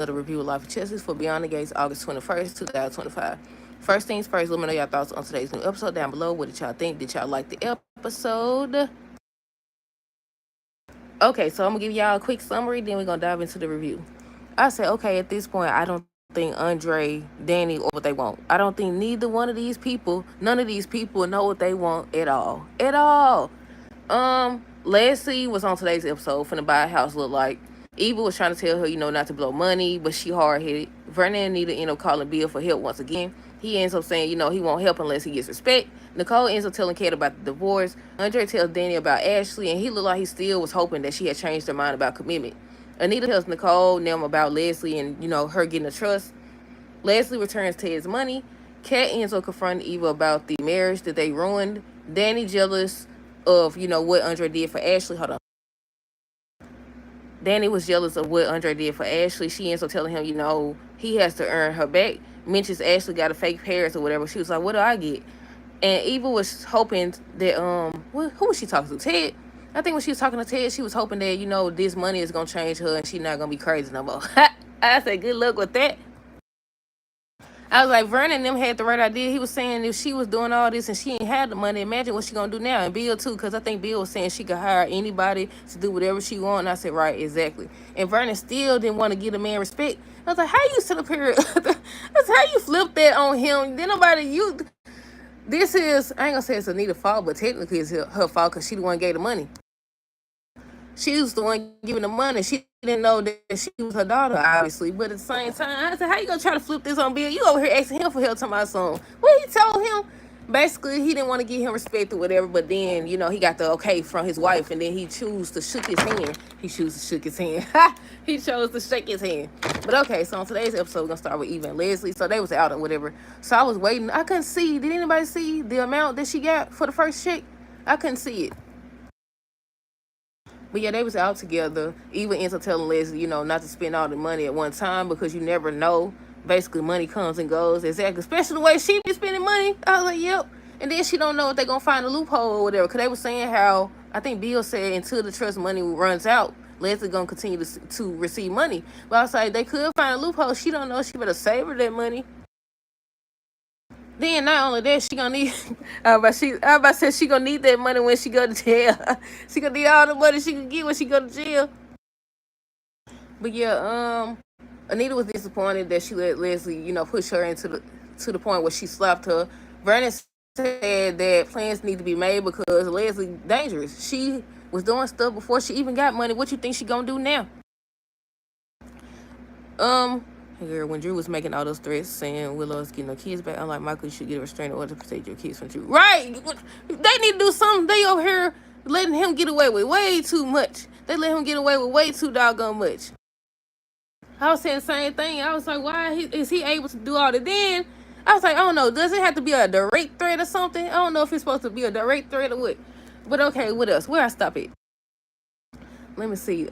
another review of Life of Chesses for Beyond the Gates, August 21st, 2025. First things first, let me know y'all thoughts on today's new episode down below. What did y'all think? Did y'all like the episode? Okay, so I'm going to give y'all a quick summary, then we're going to dive into the review. I said, okay, at this point, I don't think Andre, Danny, or what they want. I don't think neither one of these people, none of these people know what they want at all. At all. Leslie was on today's episode, finna buy a house, look like. Eva was trying to tell her, not to blow money, but she hard-headed. Vernon needed to end up calling Bill for help once again. He ends up saying, he won't help unless he gets respect. Nicole ends up telling Kat about the divorce. Andre tells Danny about Ashley, and he looked like he still was hoping that she had changed her mind about commitment. Anita tells Nicole them about Leslie and, her getting the trust. Leslie returns Ted's money. Kat ends up confronting Eva about the marriage that they ruined. Danny jealous of, what Andre did for Ashley. Hold on. Danny was jealous of what Andre did for Ashley. She ends up telling him, he has to earn her back. Mentions Ashley got a fake Paris or whatever. She was like, what do I get? And Eva was hoping that, who was she talking to? Ted? I think when she was talking to Ted, she was hoping that, this money is going to change her and she's not going to be crazy no more. I said, good luck with that. I was like, Vernon and them had the right idea. He was saying if she was doing all this and she ain't had the money, imagine what she gonna do now. And Bill too, because I think Bill was saying she could hire anybody to do whatever she want. And I said, right, exactly. And Vernon still didn't want to give the man respect. I was like, how you sit up here? That's how you flip that on him. Then this is, I ain't gonna say it's Anita's fault, but technically it's her fault because she the one gave the money. She was the one giving the money. She didn't know that she was her daughter, obviously. But at the same time, I said, how you gonna try to flip this on Bill? You over here asking him for help, talking about something. Well, he told him, basically, he didn't want to give him respect or whatever. But then, he got the okay from his wife. And then he chose to shake his hand. He chose to shake his hand. He chose to shake his hand. But okay, so on today's episode, we're going to start with Eva and Leslie. So they was out or whatever. So I was waiting. I couldn't see. Did anybody see the amount that she got for the first check? I couldn't see it. But yeah, they was out together. Eva ends up telling Leslie, not to spend all the money at one time because you never know. Basically, money comes and goes. Exactly. Especially the way she be spending money. I was like, yep. And then she don't know if they're going to find a loophole or whatever. Because they were saying how, I think Bill said until the trust money runs out, Leslie going to continue to receive money. But I was like, they could find a loophole. She don't know. She better save her that money. Then not only that, she gonna need. I about to say she gonna need that money when she go to jail. She gonna need all the money she can get when she go to jail. But yeah, Anita was disappointed that she let Leslie, push her to the point where she slapped her. Vernon said that plans need to be made because Leslie dangerous. She was doing stuff before she even got money. What you think she gonna do now? Girl, when Drew was making all those threats saying Willow's getting her kids back, I'm like, Michael, you should get a restraining order to protect your kids from Drew. Right! They need to do something. They over here letting him get away with way too much. They let him get away with way too doggone much. I was saying the same thing. I was like, why is he able to do all that? Then I was like, I don't know. Does it have to be a direct threat or something? I don't know if it's supposed to be a direct threat or what. But okay, what else? Where I stop it? Let me see.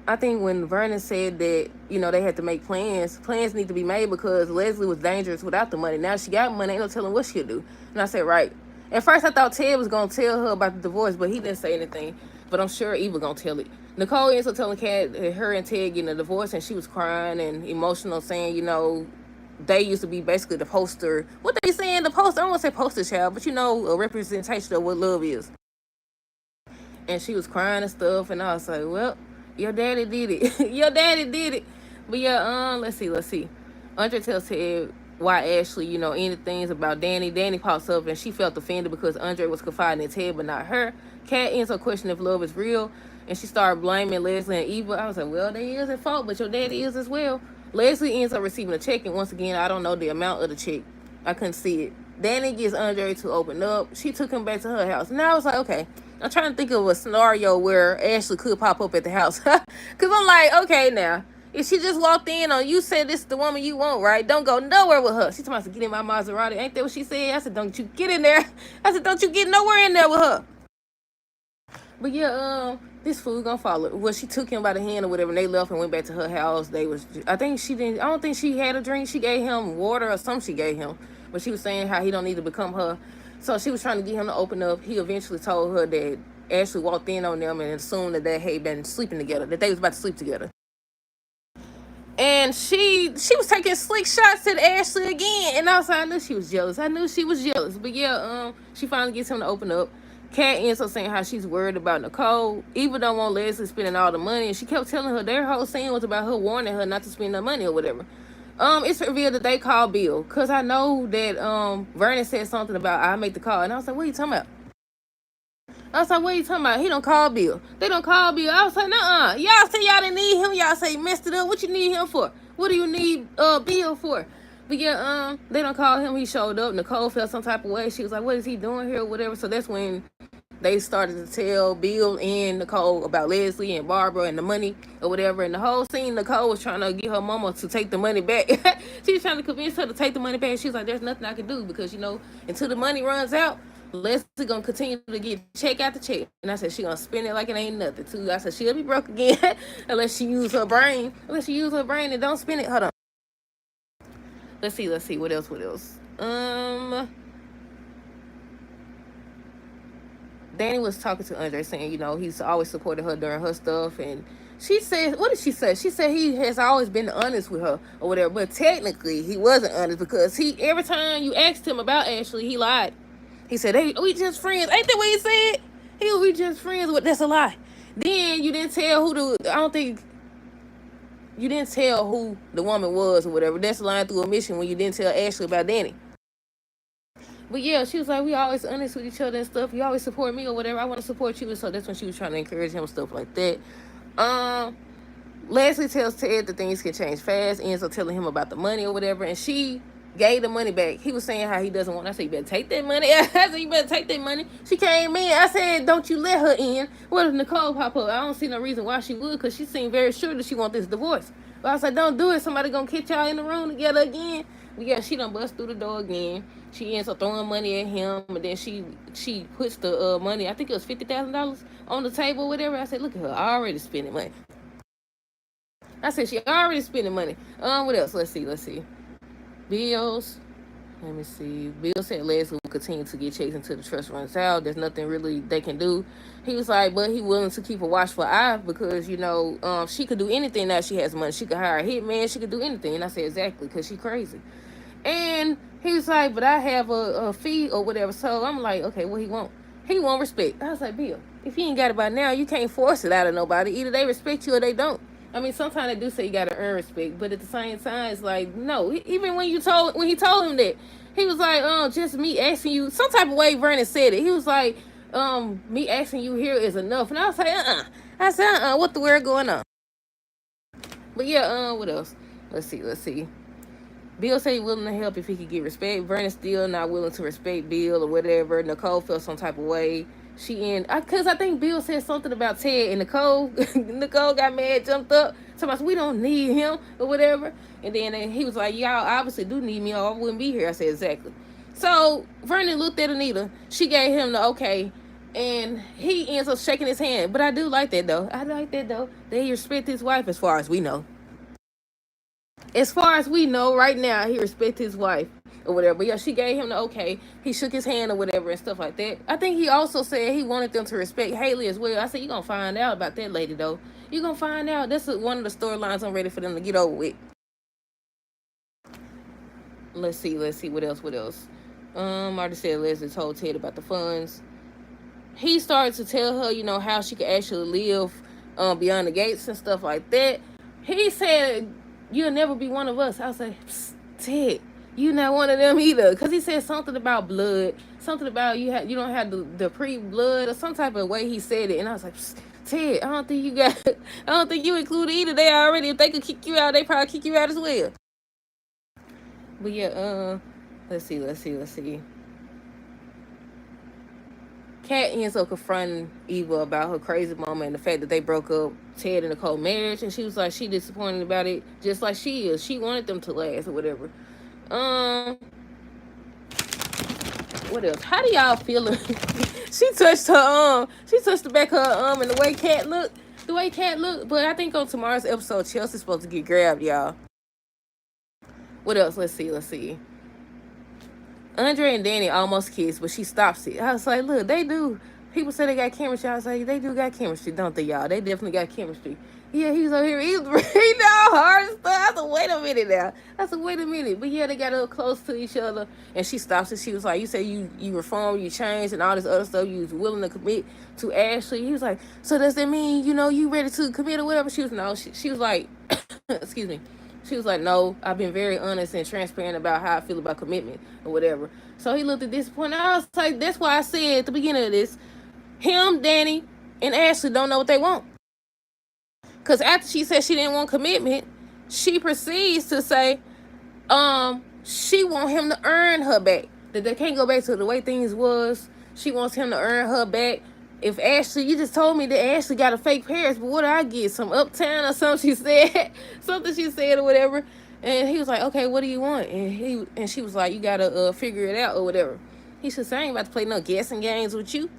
I think when Vernon said that, they had to make plans need to be made because Leslie was dangerous without the money. Now she got money, ain't no telling what she'll do. And I said, right. At first I thought Ted was going to tell her about the divorce, but he didn't say anything. But I'm sure Eva going to tell it. Nicole ends up telling Kat that her and Ted getting a divorce, and she was crying and emotional, saying, they used to be basically the poster. What they saying? The poster, I don't want to say poster child, but a representation of what love is. And she was crying and stuff, and I was like, well, your daddy did it. Your daddy did it. But yeah, let's see. Andre tells Ted why Ashley, any things about Danny. Danny pops up and she felt offended because Andre was confiding in Ted but not her. Kat ends up questioning if love is real, and she started blaming Leslie and Eva. I was like, well, they is at fault, but your daddy is as well. Leslie ends up receiving a check, and once again, I don't know the amount of the check. I couldn't see it. Danny gets Andre to open up. She took him back to her house. And I was like, okay. I'm trying to think of a scenario where Ashley could pop up at the house. Because I'm like, okay, now, if she just walked in on you, said this is the woman you want, right? Don't go nowhere with her. She told me to get in my Maserati. Ain't that what she said? I said, don't you get in there. I said, don't you get nowhere in there with her. But yeah, this fool gonna follow. Well, she took him by the hand or whatever, and they left and went back to her house. I don't think she had a drink. She gave him water or something she gave him. But she was saying how he don't need to become her. So she was trying to get him to open up. He eventually told her that Ashley walked in on them and assumed that they had been sleeping together, that they was about to sleep together. And she was taking slick shots at Ashley again. And also I knew she was jealous. I knew she was jealous. But yeah, she finally gets him to open up. Kat ends up saying how she's worried about Nicole, even though want Leslie spending all the money. And she kept telling her their whole scene was about her warning her not to spend the money or whatever. It's revealed that they called Bill. Cause I know that Vernon said something about I make the call. And I was like, what are you talking about? I was like, what are you talking about? He don't call Bill. They don't call Bill. I was like, nuh-uh. Y'all say y'all didn't need him. Y'all say you messed it up. What you need him for? What do you need Bill for? But yeah, they don't call him. He showed up. Nicole felt some type of way. She was like, what is he doing here or whatever? So that's when they started to tell Bill and Nicole about Leslie and Barbara and the money or whatever. And the whole scene, Nicole was trying to get her mama to take the money back. She was trying to convince her to take the money back. She was like, there's nothing I can do because, until the money runs out, Leslie gonna continue to get check after check. And I said she gonna spend it like it ain't nothing too. I said she'll be broke again unless she use her brain. Unless she use her brain and don't spend it. Hold on. Let's see. What else? Danny was talking to Andre saying, he's always supported her during her stuff. And she said, what did she say? She said he has always been honest with her or whatever. But technically, he wasn't honest because every time you asked him about Ashley, he lied. He said, hey, we just friends. Ain't that what he said? We just friends. That's a lie. Then you didn't tell you didn't tell who the woman was or whatever. That's lying through omission when you didn't tell Ashley about Danny. But yeah, she was like, we always honest with each other and stuff. You always support me or whatever. I want to support you. And so that's when she was trying to encourage him and stuff like that. Leslie tells Ted that things can change fast. Ends up telling him about the money or whatever. And she gave the money back. He was saying how he doesn't want. I said, you better take that money. I said, you better take that money. She came in. I said, don't you let her in. What if Nicole pop up? I don't see no reason why she would because she seemed very sure that she want this divorce. But I was like, don't do it. Somebody gonna catch y'all in the room together again. But yeah, she done bust through the door again. She ends up throwing money at him. And then she puts the money, I think it was $50,000 on the table or whatever. I said, look at her. Already spending money. I said, she already spending money. What else? Let's see. Bills. Let me see. Bill said Leslie will continue to get chased until the trust runs out. There's nothing really they can do. He was like, but he willing to keep a watchful eye because, she could do anything now she has money. She could hire a hitman. She could do anything. And I said, exactly, because she crazy. And he was like, but I have a fee or whatever. So I'm like, okay, what he want? He want respect. I was like, Bill, if you ain't got it by now, you can't force it out of nobody. Either they respect you or they don't. I mean, sometimes they do say you gotta earn respect, but at the same time, it's like, no. Even when he told him that, he was like, just me asking you, some type of way Vernon said it. He was like, me asking you here is enough. And I was like, I said, what the word going on? But yeah, what else? Let's see. Bill said he willing to help if he could get respect. Vernon still not willing to respect Bill or whatever. Nicole felt some type of way. Because I think Bill said something about Ted and Nicole. Nicole got mad, jumped up. Somebody said, we don't need him or whatever. And then he was like, y'all obviously do need me or I wouldn't be here. I said, exactly. So Vernon looked at Anita. She gave him the okay. And he ends up shaking his hand. But I do like that, though. That he respect his wife as far as we know. As far as we know right now, he respects his wife or whatever. But yeah, she gave him the okay. He shook his hand or whatever and stuff like that. I think he also said he wanted them to respect Haley as well. I said, you're going to find out about that lady, though. You're going to find out. That's one of the storylines I'm ready for them to get over with. Let's see. What else? I already said Leslie told Ted about the funds. He started to tell her, how she could actually live beyond the gates and stuff like that. He said, you'll never be one of us. I was like, Ted, you not one of them either. Because he said something about blood. Something about you don't have the pre-blood or some type of way he said it. And I was like, Ted, I don't think you included either. They already, if they could kick you out, they probably kick you out as well. But yeah, let's see. Kat ends up confronting Eva about her crazy mama and the fact that they broke up Ted and Nicole marriage, and she was like, she disappointed about it just like she is. She wanted them to last or whatever. What else? How do y'all feel? She touched her arm. She touched the back of her arm, and the way Kat looked. But I think on tomorrow's episode, Chelsea's supposed to get grabbed, y'all. What else? Let's see. Andre and Danny almost kissed, but she stops it. I was like, look, they do. People say they got chemistry. I was like, they do got chemistry, don't they, y'all? They definitely got chemistry. Yeah, he was over here. He know hard stuff. I minute now. I said, wait a minute. But yeah, they got up close to each other. And she stopped and she was like, you say you reformed, you changed, and all this other stuff. You was willing to commit to Ashley. He was like, so does that mean, you ready to commit or whatever? She was, no. She was like, excuse me. She was like, no, I've been very honest and transparent about how I feel about commitment or whatever. So he looked at this point. I was like, that's why I said at the beginning of this, him, Danny, and Ashley don't know what they want. Because after she said she didn't want commitment, she proceeds to say, she want him to earn her back. That they can't go back to the way things was. She wants him to earn her back. If Ashley, you just told me that Ashley got a fake Paris, but what did I get? Some Uptown or something she said? Something she said or whatever. And he was like, okay, what do you want? And she was like, you gotta figure it out or whatever. He should say, I ain't about to play no guessing games with you.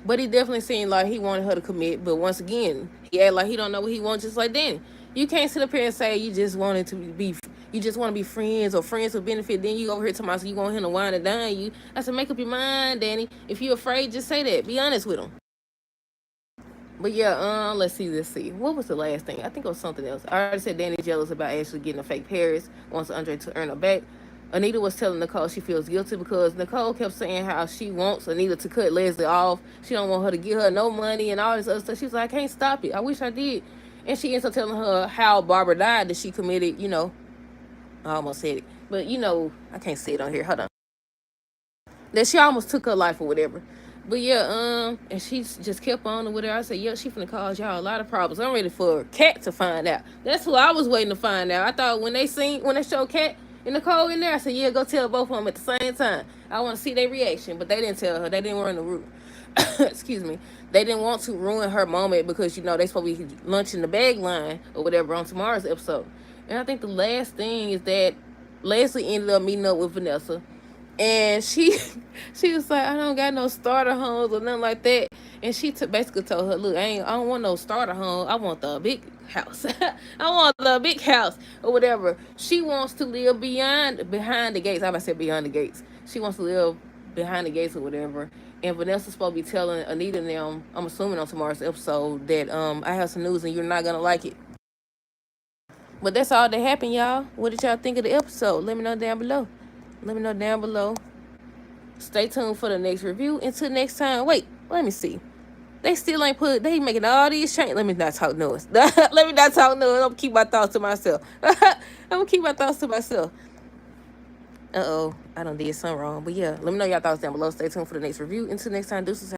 But he definitely seemed like he wanted her to commit. But once again, he acted like he don't know what he wants, just like Danny. You can't sit up here and say you just wanted to you just want to be friends or friends with benefit. Then you over here talking about so you want him to wind it down you. I said, make up your mind, Danny. If you're afraid, just say that. Be honest with him. But yeah, let's see. What was the last thing? I think it was something else. I already said Danny's jealous about Ashley getting a fake Paris. Wants Andre to earn her back. Anita was telling Nicole she feels guilty because Nicole kept saying how she wants Anita to cut Leslie off. She don't want her to give her no money and all this other stuff. She's like, I can't stop it. I wish I did. And she ends up telling her how Barbara died, that she committed, I almost said it. But, I can't say it on here. Hold on. That she almost took her life or whatever. But yeah, and she just kept on or whatever. I said, yeah, she finna cause y'all a lot of problems. I'm ready for Kat to find out. That's who I was waiting to find out. I thought when they showed Kat and Nicole in there, I said, yeah, go tell both of them at the same time. I want to see their reaction. But they didn't tell her. They didn't run the route. Excuse me. They didn't want to ruin her moment because, they supposed to be lunching the bag line or whatever on tomorrow's episode. And I think the last thing is that Leslie ended up meeting up with Vanessa. And she was like, I don't got no starter homes or nothing like that. And she basically told her, look, I don't want no starter home. I want the big house. I want the big house or whatever. She wants to live behind the gates. I said beyond the gates. She wants to live behind the gates or whatever. And Vanessa's supposed to be telling Anita and them, I'm assuming on tomorrow's episode, that I have some news and you're not going to like it. But that's all that happened, y'all. What did y'all think of the episode? Let me know down below. Stay tuned for the next review. Until next time. Wait, let me see. They still ain't they making all these changes. Let me not talk noise. I'm gonna keep my thoughts to myself. Uh-oh, I done did something wrong. But yeah, let me know y'all thoughts down below. Stay tuned for the next review. Until next time, deuces.